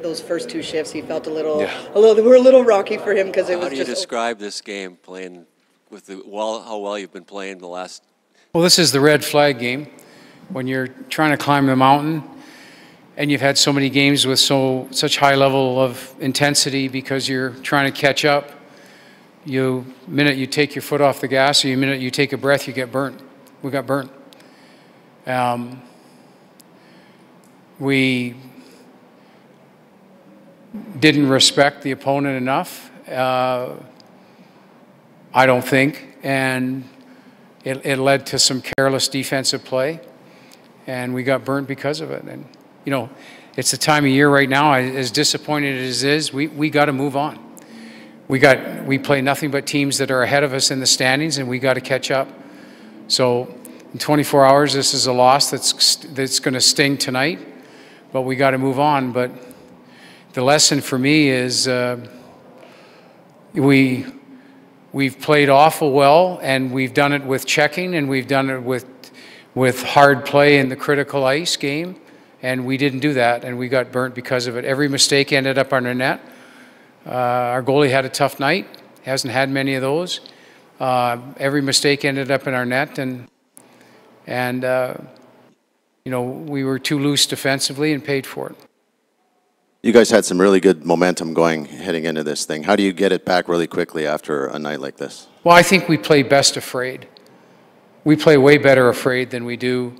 those first two shifts, he felt a little, they were a little rocky for him because it was just. How do you describe this game playing with how well you've been playing the last? Well, this is the red flag game when you're trying to climb the mountain and you've had so many games with such high level of intensity because you're trying to catch up. Minute you take your foot off the gas, or the minute you take a breath, you get burnt. We got burnt. We didn't respect the opponent enough, I don't think, and it led to some careless defensive play, and we got burnt because of it. And you know, it's the time of year right now. As disappointed as it is, we got to move on. We play nothing but teams that are ahead of us in the standings, and we got to catch up. So in 24 hours, this is a loss that's going to sting tonight, but we got to move on. But the lesson for me is we've played awful well, and we've done it with checking, and we've done it with hard play in the critical ice game, and we didn't do that, and we got burnt because of it. Every mistake ended up on our net. Our goalie had a tough night. Hasn't had many of those. Every mistake ended up in our net, and you know, we were too loose defensively and paid for it. You guys had some really good momentum heading into this thing. How do you get it back really quickly after a night like this? Well, I think we play best afraid. We play way better afraid than we do.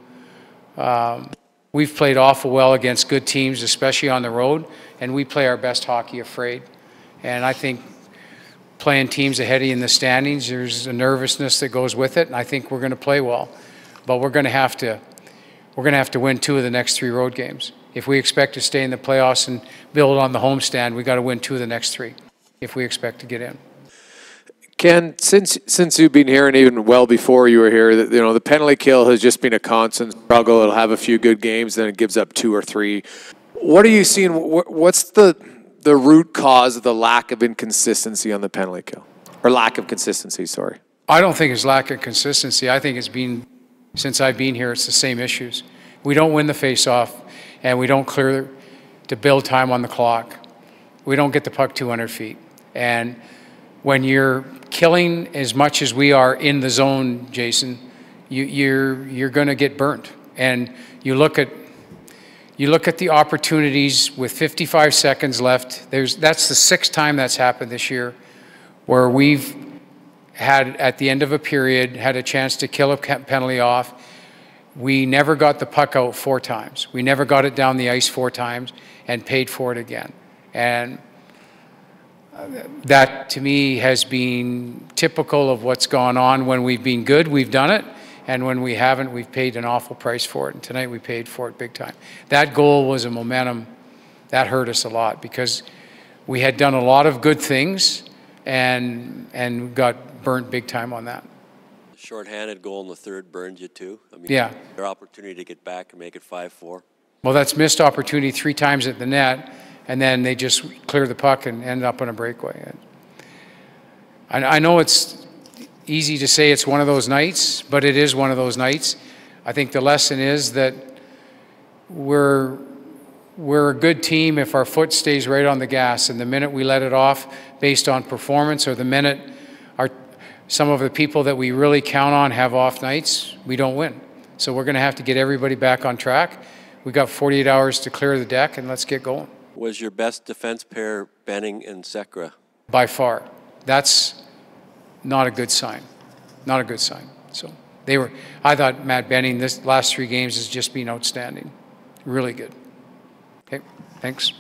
We've played awful well against good teams, especially on the road, and we play our best hockey afraid. And I think playing teams ahead of you in the standings, there's a nervousness that goes with it, and I think we're going to play well. But we're going to have to win 2 of the next 3 road games. If we expect to stay in the playoffs and build on the homestand, we got to win 2 of the next 3 if we expect to get in. Ken, since you've been here, and even well before you were here, you know, the penalty kill has just been a constant struggle. It'll have a few good games, then it gives up 2 or 3. What are you seeing? What's the root cause of the lack of inconsistency on the penalty kill, or lack of consistency? Sorry. I don't think it's lack of consistency. I think it's been, since I've been here, it's the same issues. We don't win the face-off, and we don't clear to build time on the clock. We don't get the puck 200 feet. And when you're killing as much as we are in the zone, Jason, you're going to get burnt. And you look at the opportunities with 55 seconds left. That's the 6th time that's happened this year, where we've had, at the end of a period, had a chance to kill a penalty off. We never got the puck out 4 times. We never got it down the ice 4 times and paid for it again. And that, to me, has been typical of what's gone on. When we've been good, we've done it. And when we haven't, we've paid an awful price for it. And tonight we paid for it big time. That goal was a momentum. That hurt us a lot because we had done a lot of good things and got burnt big time on that. Short-handed goal in the 3rd burned you too. I mean, yeah. Their opportunity to get back and make it 5-4. Well, that's missed opportunity 3 times at the net, and then they just clear the puck and end up on a breakaway. I know it's easy to say it's one of those nights, but it is one of those nights. I think the lesson is that we're a good team if our foot stays right on the gas, and the minute we let it off based on performance, or the minute some of the people that we really count on have off nights, we don't win. So we're going to have to get everybody back on track. We've got 48 hours to clear the deck, and let's get going. Was your best defense pair Benning and Sekera? By far. That's not a good sign. Not a good sign. So I thought Matt Benning, this last 3 games has just been outstanding. Really good. Okay, thanks.